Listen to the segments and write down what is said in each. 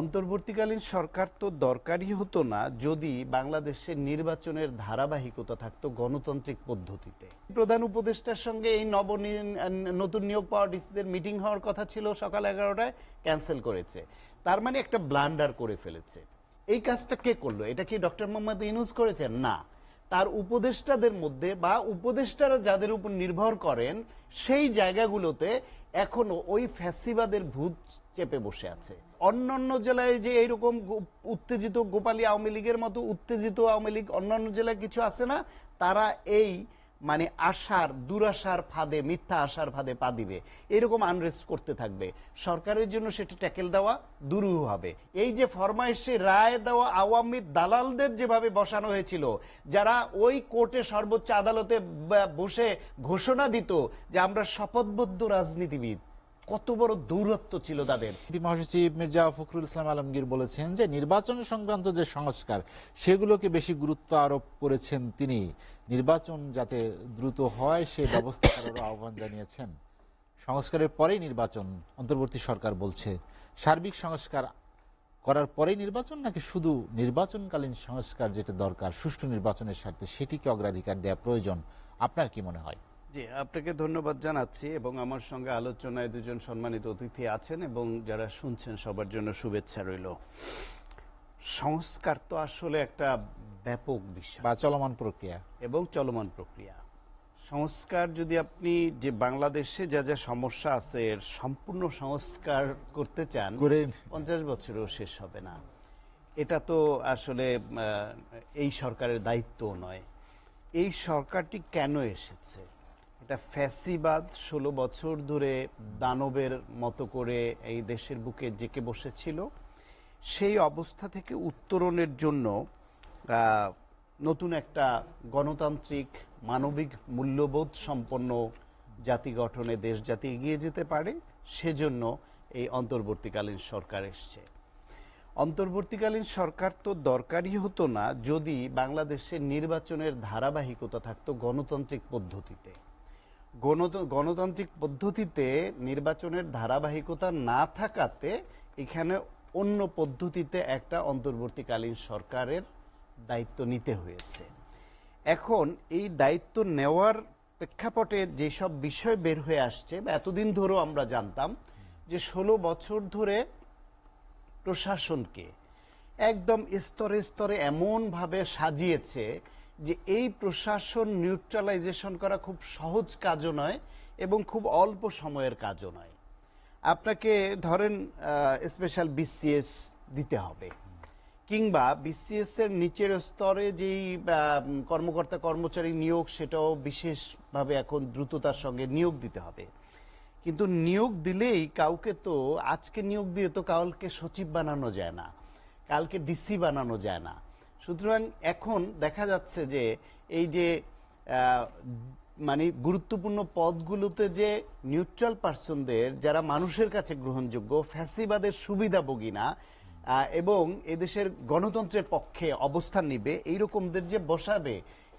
অন্তর্বর্তীকালীন সরকার তো দরকারই হতো না যদি বাংলাদেশের নির্বাচনের ধারাবাহিকতা থাকতো গণতান্ত্রিক পদ্ধতিতে। প্রধান উপদেষ্টার সঙ্গে এই নতুন নিয়োগ পাওয়া ডিসিদের মিটিং হওয়ার কথা ছিল সকাল 11টায়, ক্যান্সেল করেছে। তার মানে একটা ব্লান্ডার করে ফেলেছে। এই কাজটা কে করলো? এটা কি ডক্টর মোহাম্মদ ইউনূস করেছেন? না, তার উপদেষ্টাদের মধ্যে বা উপদেষ্টারা যাদের উপর নির্ভর করেন সেই জায়গাগুলোতে এখনো ওই ফ্যাসিবাদের ভূত চেপে বসে আছে। অন্যান্য জেলায় যে এইরকম উত্তেজিত গোপালী আওয়ামী লীগের মতো উত্তেজিত আওয়ামী লীগ অন্যান্য জেলায় কিছু আছে না, তারা এই মানে দুরাশার ফাঁদে, মিথ্যা আশার ফাঁদে পা দিবে, এরকম আনরেস্ট করতে থাকবে। সরকারের জন্য সেটা ট্যাকেল দেওয়া দুরূহ হবে। এই যে ফরমাইশে রায় দেওয়া আওয়ামী দালালদের যেভাবে বসানো হয়েছিল, যারা ওই কোর্টে সর্বোচ্চ আদালতে বসে ঘোষণা দিত যে আমরা শপথবদ্ধ রাজনীতিবিদ, কত বড় দূরত্ব ছিল তাদের। মহাসচিব মির্জা ফখরুল ইসলাম আলমগীর বলেছেন যে নির্বাচন সংক্রান্ত যে সংস্কার সেগুলোকে বেশি গুরুত্ব আরোপ করেছেন তিনি। নির্বাচন যাতে দ্রুত হয় সে ব্যবস্থা করার আহ্বান জানিয়েছেন। সংস্কারের পরেই নির্বাচন অন্তর্বর্তী সরকার বলছে। সার্বিক সংস্কার করার পরেই নির্বাচন, নাকি শুধু নির্বাচনকালীন সংস্কার যেটা দরকার সুষ্ঠু নির্বাচনের স্বার্থে সেটিকে অগ্রাধিকার দেওয়া প্রয়োজন? আপনার কি মনে হয়? জি, আপনাকে ধন্যবাদ জানাচ্ছি এবং আমার সঙ্গে আলোচনায় দুজন সম্মানিত অতিথি আছেন এবং যারা শুনছেন সবার জন্য শুভেচ্ছা রইল। সংস্কার তো আসলে একটা ব্যাপক বিষয় বা চলমান প্রক্রিয়া এবং চলমান প্রক্রিয়া। সংস্কার যদি আপনি যে বাংলাদেশে যা যা সমস্যা আছে এর সম্পূর্ণ সংস্কার করতে চান 50 বছরেও শেষ হবে না। এটা তো আসলে এই সরকারের দায়িত্ব নয়। এই সরকারটি কেন এসেছে? এটা ফ্যাসিবাদ 16 বছর ধরে দানবের মতো করে এই দেশের বুকে জেঁকে বসেছিল। সেই অবস্থা থেকে উত্তরণের জন্য নতুন একটা গণতান্ত্রিক মানবিক মূল্যবোধ সম্পন্ন জাতি গঠনে দেশ জাতি এগিয়ে যেতে পারে, সেজন্য এই অন্তর্বর্তীকালীন সরকার এসছে। অন্তর্বর্তীকালীন সরকার তো দরকারই হতো না যদি বাংলাদেশের নির্বাচনের ধারাবাহিকতা থাকতো গণতান্ত্রিক পদ্ধতিতে। গণতান্ত্রিক পদ্ধতিতে নির্বাচনের ধারাবাহিকতা না থাকাতে এখানে অন্য পদ্ধতিতে একটা অন্তর্বর্তীকালীন সরকারের দায়িত্ব নিতে হয়েছে। এখন এই দায়িত্ব নেওয়ার প্রেক্ষাপটে যেসব বিষয় বের হয়ে আসছে, এতদিন ধরেও আমরা জানতাম যে 16 বছর ধরে প্রশাসনকে একদম স্তরে স্তরে এমনভাবে সাজিয়েছে যে এই প্রশাসন নিউট্রালাইজেশন করা খুব সহজ কাজও নয় এবং খুব অল্প সময়ের কাজও নয়। আপনাকে ধরেন স্পেশাল বিসিএস দিতে হবে, কিংবা বিসিএস এর নিচের স্তরে যেই কর্মকর্তা কর্মচারী নিয়োগ, সেটাও বিশেষভাবে এখন দ্রুততার সঙ্গে নিয়োগ দিতে হবে। কিন্তু নিয়োগ দিলেই কাউকে তো আজকে নিয়োগ দিয়ে তো কালকে সচিব বানানো যায় না, কালকে ডিসি বানানো যায় না। সুতরাং এখন দেখা যাচ্ছে যে এই যে মানে গুরুত্বপূর্ণ পদগুলোতে যে নিউট্রাল পার্সনদের, যারা মানুষের কাছে গ্রহণযোগ্য, ফ্যাসিবাদের সুবিধাভোগী না এবং এদেশের গণতন্ত্রের পক্ষে অবস্থান নিবে, এইরকমদের যে বসাবে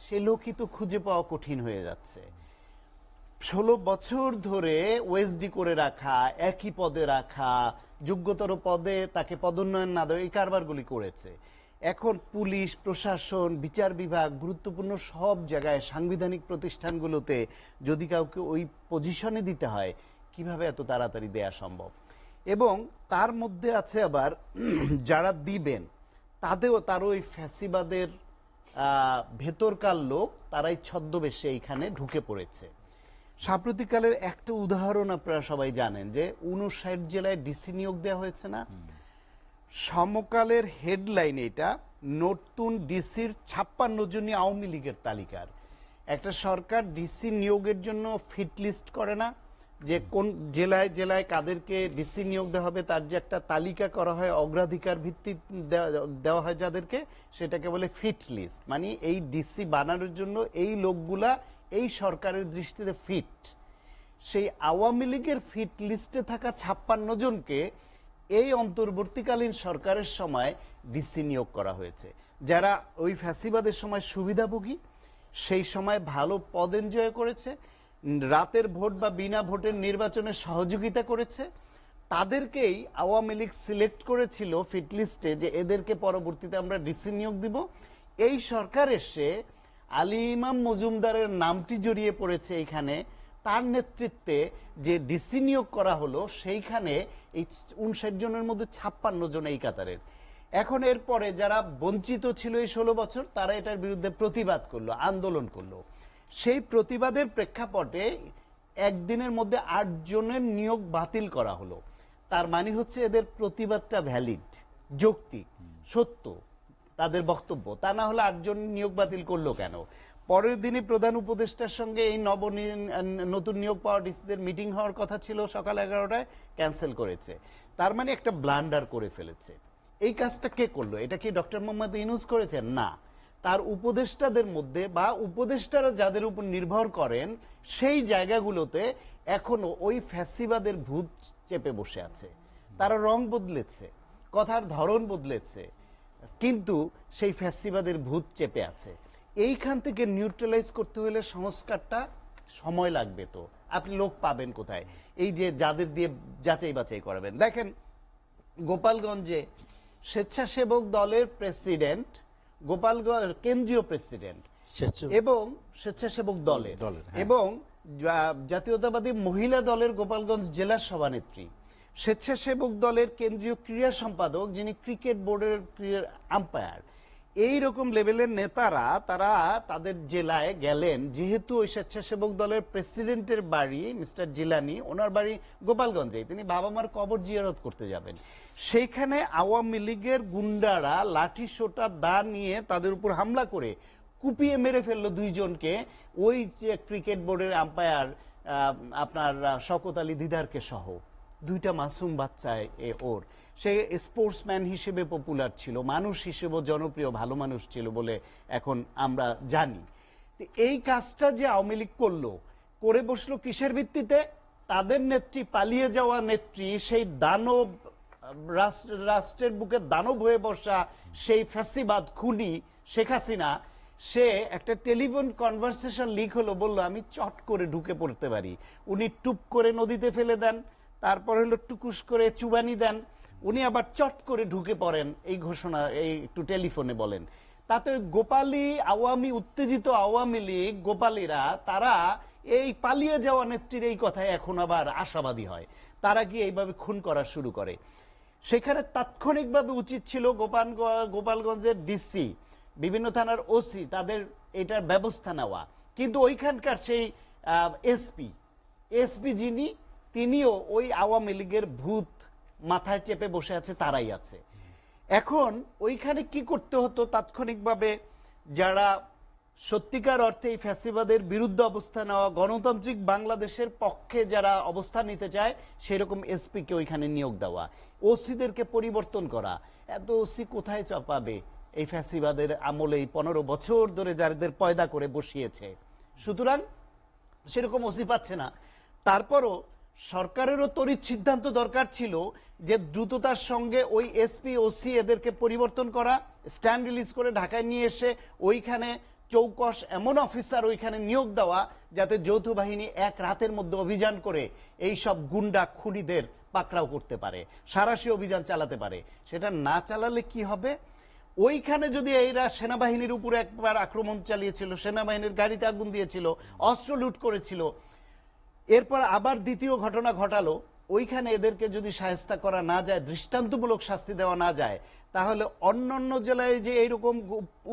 সে লোকই তো খুঁজে পাওয়া কঠিন হয়ে যাচ্ছে। 16 বছর ধরে ওএসডি করে রাখা, একই পদে রাখা, যোগ্যতর পদে তাকে পদোন্নয়ন না দেওয়া, এই কারবারগুলি করেছে। এখন পুলিশ, প্রশাসন, বিচার বিভাগ, গুরুত্বপূর্ণ সব জায়গায় সাংবিধানিক প্রতিষ্ঠানগুলোতে যদি কাউকে ওই পজিশনে দিতে হয়, কিভাবে এত তাড়াতাড়ি দেয়া সম্ভব? এবং তার মধ্যে আছে আবার যারা দিবেন তারও ওই ফ্যাসিবাদের ভেতরকার লোক, তারাই ছদ্মবেশে এইখানে ঢুকে পড়েছে। সাম্প্রতিককালের একটা উদাহরণ আপনারা সবাই জানেন যে 59 জেলায় ডিসি নিয়োগ দেওয়া হয়েছে না? সমকালের হেডলাইন এটা, নতুন ডিসির 56 জনই আওয়ামী লীগের তালিকার। একটা সরকার ডিসি নিয়োগের জন্য ফিট লিস্ট করে না, যে কোন জেলায় জেলায় কাদেরকে ডিসি নিয়োগ দেওয়া হবে তার যে একটা তালিকা করা হয়, অগ্রাধিকার ভিত্তিক দেওয়া হয় যাদেরকে, সেটাকে বলে ফিট লিস্ট। মানে এই ডিসি বানানোর জন্য এই লোকগুলা এই সরকারের দৃষ্টিতে ফিট। সেই আওয়ামী লীগের ফিট লিস্টে থাকা 56 জনকে এই অন্তর্বর্তীকালীন সরকারের সময় ডিসি নিয়োগ করা হয়েছে, যারা ওই ফ্যাসিবাদের সময় সুবিধাভোগী, সেই সময় ভালো পদ এনজয় করেছে, রাতের ভোট বা বিনা ভোটের নির্বাচনে সহযোগিতা করেছে, তাদেরকেই আওয়ামী লীগ সিলেক্ট করেছিল ফিট লিস্টে যে এদেরকে পরবর্তীতে আমরা ডিসি নিয়োগ দিব। এই সরকার এসে আলী ইমাম মজুমদারের নামটি জড়িয়ে পড়েছে এইখানে, তার নেতৃত্বে যে ডিসি নিয়োগ করা হলো সেইখানে এই 59 জনের মধ্যে 56 জন এই কাতারের। এখন এরপরে যারা বঞ্চিত ছিল এই 16 বছর, তারা এটার বিরুদ্ধে প্রতিবাদ করলো, আন্দোলন করলো। সেই প্রতিবাদের প্রেক্ষাপটে একদিনের মধ্যে 8 জনের নিয়োগ বাতিল করা হলো। তার মানে হচ্ছে এদের প্রতিবাদটা ভ্যালিড, যৌক্তিক, সত্য তাদের বক্তব্য। তা না হলে 8 জন নিয়োগ বাতিল করলো কেন? পরের দিনই প্রধান উপদেষ্টার সঙ্গে এই নতুন নিয়োগ পাওয়া ডিসিদের মিটিং হওয়ার কথা ছিল সকাল 11টায়, ক্যান্সেল করেছে। তার মানে একটা ব্লান্ডার করে ফেলেছে। এই কাজটা কে করলো? এটা কি ডক্টর মোহাম্মদ ইউনূস করেছেন? না, তার উপদেষ্টাদের মধ্যে বা উপদেষ্টারা যাদের উপর নির্ভর করেন সেই জায়গাগুলোতে এখনো ওই ফ্যাসিবাদের ভূত চেপে বসে আছে। তারা রং বদলেছে, কথার ধরন বদলেছে, কিন্তু সেই ফ্যাসিবাদের ভূত চেপে আছে। এইখান থেকে নিউট্রালাইজ করতে হলে সংস্কারটা সময় লাগবে। তো আপনি লোক পাবেন কোথায়? এই যে যাদের দিয়ে যাচাই বাছাই করাবেন। দেখেন গোপালগঞ্জে স্বেচ্ছাসেবক দলের প্রেসিডেন্ট, গোপালগঞ্জ কেন্দ্রীয় প্রেসিডেন্ট এবং স্বেচ্ছাসেবক দলের এবং জাতীয়তাবাদী মহিলা দলের গোপালগঞ্জ জেলার সভানেত্রী, স্বেচ্ছাসেবক দলের কেন্দ্রীয় ক্রীড়া সম্পাদক যিনি ক্রিকেট বোর্ডের আম্পায়ার, এই রকম লেভেলের নেতারা তারা তাদের জেলায় গেলেন। যেহেতু ওই স্বেচ্ছাসেবক দলের প্রেসিডেন্টের বাড়ি মিস্টার জিলানি, ওনার বাড়ি গোপালগঞ্জে, তিনি বাবা মার কবর জিয়ারত করতে যাবেন। সেইখানে আওয়ামী লীগের গুন্ডারা লাঠি সোটা দা নিয়ে তাদের উপর হামলা করে কুপিয়ে মেরে ফেললো 2 জনকে। ওই যে ক্রিকেট বোর্ডের আম্পায়ার আপনার শওকত আলী দিদারকে সহ 2টা মাসুম বাচ্চায় ওর। সে স্পোর্টসম্যান হিসেবে পপুলার ছিল, মানুষ হিসেবে জনপ্রিয়, ভালো মানুষ ছিল বলে এখন আমরা জানি। এই কাজটা যে আওয়ামী লীগ করলো, করে বসলো কিসের ভিত্তিতে? তাদের নেত্রী, পালিয়ে যাওয়া নেত্রী, সেই দানব, রাষ্ট্রের বুকে দানব হয়ে বসা সেই ফ্যাসিবাদ খুনি শেখ হাসিনা, সে একটা টেলিফোন কনভারসেশন লিক হলো, বললো আমি চট করে ঢুকে পড়তে পারি। উনি টুপ করে নদীতে ফেলে দেন, তারপর হলো টুকুস করে চুবানি দেন, উনি আবার চট করে ঢুকে পড়েন। এই ঘোষণা এই একটু টেলিফোনে বলেন। তাতে গোপালী আওয়ামী, উত্তেজিত আওয়ামী লীগ গোপালীরা তারা এই পালিয়ে যাওয়া নেত্রীর এই কথায় এখন আবার আশাবাদী হয়। তারা কি এইভাবে খুন করা শুরু করে। সেখানে তাৎক্ষণিকভাবে উচিত ছিল গোপালগঞ্জের ডিসি, বিভিন্ন থানার ওসি তাদের এটার ব্যবস্থা নেওয়া, কিন্তু ওইখানকার সেই এসপি যিনি, তিনিও ওই আওয়ামী লীগের ভূত মাথায় চেপে বসে আছে, তারাই আছে। এখন ওইখানে কি করতে হতো? তাৎক্ষণিকভাবে যারা সত্যিকার অর্থে এই ফ্যাসিবাদের বিরুদ্ধে অবস্থান নেওয়া, গণতান্ত্রিক বাংলাদেশের পক্ষে যারা অবস্থান নিতে চায়, সেরকম এসপিকে ওইখানে নিয়োগ দেওয়া, ওসিদেরকে পরিবর্তন করা। এত ওসি কোথায় চাপাবে এই ফ্যাসিবাদের আমলে 15 বছর ধরে যাদের পয়দা করে বসিয়েছে? সুতরাং সেরকম ওসি পাচ্ছে না। তারপরও সরকারেরও তড়িৎ সিদ্ধান্ত দরকার ছিল যে দ্রুততার সঙ্গে ওই এসপি ওসি এদেরকে পরিবর্তন করা, স্ট্যান্ড রিলিজ করে ঢাকায় নিয়ে এসে ওইখানে চৌকস এমন অফিসার ওইখানে নিয়োগ দেওয়া যাতে যৌথ বাহিনী এক রাতের মধ্যে অভিযান করে এই সব গুন্ডা খুনিদের পাকড়াও করতে পারে, সাঁড়াশি অভিযান চালাতে পারে। সেটা না চালালে কি হবে? ওইখানে যদি এরা সেনাবাহিনীর উপরে একবার আক্রমণ চালিয়েছিল, সেনাবাহিনীর গাড়িতে আগুন দিয়েছিল, অস্ত্র লুট করেছিল, এরপর আবার দ্বিতীয় ঘটনা ঘটালো, ওইখানে এদেরকে যদি শায়েস্তা করা না যায়, দৃষ্টান্তমূলক শাস্তি দেওয়া না যায়, তাহলে অন্যান্য জেলায় যে এইরকম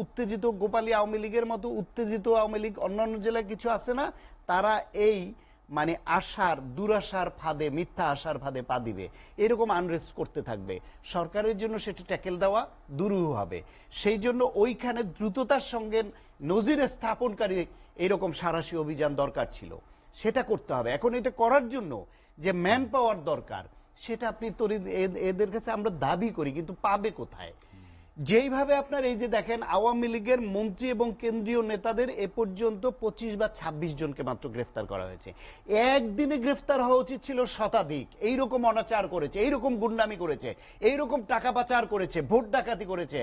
উত্তেজিত গোপালী আওয়ামী লীগের মতো উত্তেজিত আওয়ামী লীগ অন্যান্য জেলায় কিছু আছে না, তারা এই মানে আশার, দুরাশার ফাঁদে, মিথ্যা আশার ফাঁদে পা দিবে, এরকম আনরেস্ট করতে থাকবে। সরকারের জন্য সেটা ট্যাকেল দেওয়া দুরূহ হবে। সেই জন্য ওইখানে দ্রুততার সঙ্গে নজির স্থাপনকারী এরকম সাঁড়াশি অভিযান দরকার ছিল, সেটা করতে হবে। এখন এটা করার জন্য যে ম্যান পাওয়ার দরকার, সেটা আপনি এদের কাছে আমরা দাবি করি, কিন্তু পাবে কোথায়? যেইভাবে আপনার এই যে দেখেন আওয়ামী লীগের মন্ত্রী এবং কেন্দ্রীয় নেতাদের এ পর্যন্ত 25 বা 26 জনকে মাত্র গ্রেফতার করা হয়েছে। একদিনে গ্রেফতার হওয়া উচিত ছিল শতাধিক। এইরকম অনাচার করেছে, এইরকম গুন্ডামি করেছে, এইরকম টাকা পাচার করেছে, ভোট ডাকাতি করেছে,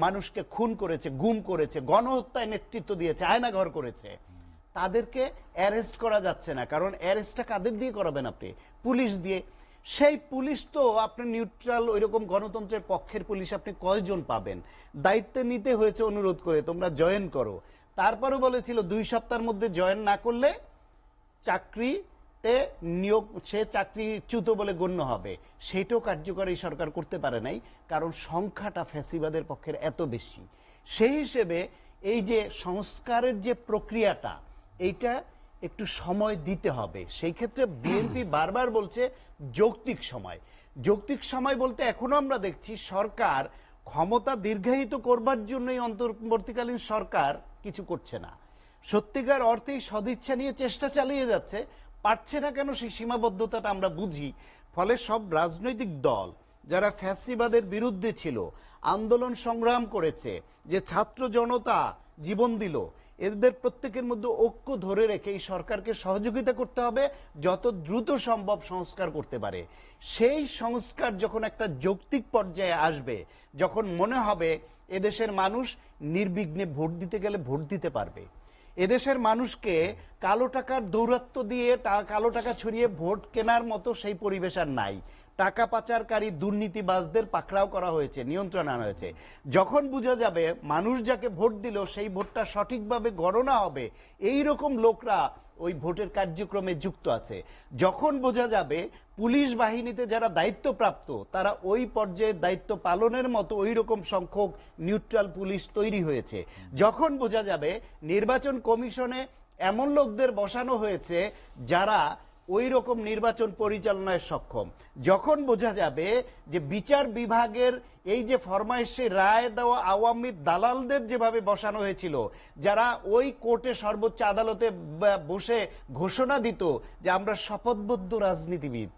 মানুষকে খুন করেছে, গুম করেছে, গণহত্যায় নেতৃত্ব দিয়েছে, আয়নাঘর করেছে। তাদেরকে অ্যারেস্ট করা যাচ্ছে না, কারণ অ্যারেস্টটা কাদের দিয়ে করাবেন আপনি? পুলিশ দিয়ে। সেই পুলিশ তো আপনি নিউট্রাল ওইরকম গণতন্ত্রের পক্ষের পুলিশ আপনি কয়জন পাবেন? দায়িত্ব নিতে হয়েছে অনুরোধ করে তোমরা জয়েন করো, তারপরে বলেছিল 2 সপ্তাহের মধ্যে জয়েন না করলে চাকরিতে নিয়োগ, সে চাকরিচ্যুত বলে গণ্য হবে। সেটাও কার্যকরী সরকার করতে পারে নাই, কারণ সংখ্যাটা ফ্যাসিবাদের পক্ষের এত বেশি। সেই হিসেবে এই যে সংস্কারের যে প্রক্রিয়াটা, এইটা একটু সময় দিতে হবে। সেই ক্ষেত্রে বিএনপি বারবার বলছে যৌক্তিক সময়। যৌক্তিক সময় বলতে এখনো আমরা দেখছি সরকার ক্ষমতা দীর্ঘায়িত করবার জন্যই অন্তর্বর্তীকালীন সরকার কিছু করছে না, সত্যিকার অর্থেই সদিচ্ছা নিয়ে চেষ্টা চালিয়ে যাচ্ছে, পারছে না কেন সেই সীমাবদ্ধতাটা আমরা বুঝি। ফলে সব রাজনৈতিক দল যারা ফ্যাসিবাদের বিরুদ্ধে ছিল, আন্দোলন সংগ্রাম করেছে, যে ছাত্র জনতা জীবন দিল, এদের প্রত্যেকের মধ্যে ঐক্য ধরে রেখে এই সরকারকে সহযোগিতা করতে হবে যত দ্রুত সম্ভব সংস্কার করতে পারে। সেই সংস্কার যখন একটা যৌক্তিক পর্যায়ে আসবে, যখন মনে হবে এদেশের মানুষ নির্বিঘ্নে ভোট দিতে গেলে ভোট দিতে পারবে, এদেশের মানুষকে কালো টাকার দৌরাত্ম্য দিয়ে কালো টাকা ছড়িয়ে ভোট কেনার মতো সেই পরিবেশ আর নাই, টাকা পাচারকারী দুর্নীতিবাজদের পাকড়াও করা হয়েছে, নিয়ন্ত্রণ আনা হয়েছে। যখন বোঝা যাবে মানুষ যাকে ভোট দিল সেই ভোটটা সঠিকভাবে গণনা হবে, এই রকম লোকরা ওই ভোটের কার্যক্রমে যুক্ত আছে, যখন বোঝা যাবে পুলিশ বাহিনীতে যারা দায়িত্বপ্রাপ্ত তারা ওই পর্যায়ে দায়িত্ব পালনের মতো ওই রকম সংখ্যক নিউট্রাল পুলিশ তৈরি হয়েছে, যখন বোঝা যাবে নির্বাচন কমিশনে এমন লোকদের বসানো হয়েছে যারা ওই রকম নির্বাচন পরিচালনায় সক্ষম, যখন বোঝা যাবে যে বিচার বিভাগের এই যে ফরমাইশে রায় দেওয়া আওয়ামী দালালদের যেভাবে বসানো হয়েছিল, যারা ওই কোর্টে সর্বোচ্চ আদালতে বসে ঘোষণা দিত যে আমরা শপথবদ্ধ রাজনীতিবিদ,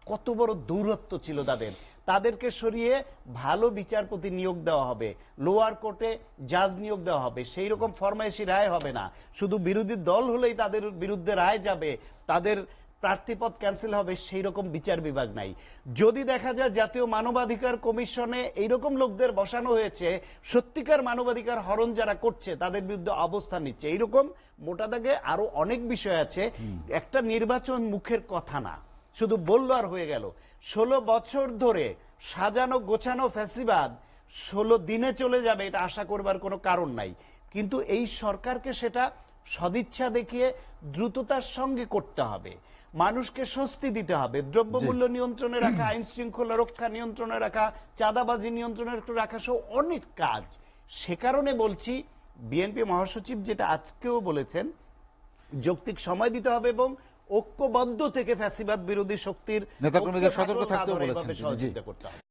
কত বড় দূরত্ব ছিল তাদের, তাদেরকে সরিয়ে ভালো বিচারপতি নিয়োগ দেওয়া হবে, লোয়ার কোর্টে জাজ নিয়োগ দেওয়া হবে, সেই রকম ফরমাইশি রায় হবে না, শুধু বিরোধী দল হলেই তাদের বিরুদ্ধে রায় যাবে, তাদের প্রার্থীপদ ক্যান্সেল হবে, সেই রকম বিচার বিভাগ নাই। যদি দেখা যায় জাতীয় মানবাধিকার কমিশনে এইরকম লোকদের বসানো হয়েছে, সত্যিকার মানবাধিকার হরণ যারা করছে তাদের বিরুদ্ধে অবস্থান নিচ্ছে, এইরকম মোটা দাগে আরো অনেক বিষয় আছে। একটা নির্বাচন মুখের কথা না, শুধু বললো আর হয়ে গেল। 16 বছর ধরে সাজানো গোছানো ফ্যাসিবাদ 16 দিনে চলে যাবে এটা আশা করবার কোনো কারণ নাই, কিন্তু এই সরকারকে সেটা সদিচ্ছা দেখিয়ে দ্রুততার সঙ্গে করতে হবে, মানুষকে স্বস্তি দিতে হবে, দ্রব্যমূল্য নিয়ন্ত্রণে রাখা, আইন শৃঙ্খলা রক্ষা নিয়ন্ত্রণে রাখা, চাঁদাবাজি নিয়ন্ত্রণে রাখা সহ অনেক কাজ। সে কারণে বলছি বিএনপি মহাসচিব যেটা আজকেও বলেছেন, যৌক্তিক সময় দিতে হবে এবং ঐক্যবদ্ধ থেকে ফ্যাসিবাদ বিরোধী শক্তির নেতাকর্মীদের সতর্ক থাকতেও বলেছেন, সহযোগিতা করতে হবে।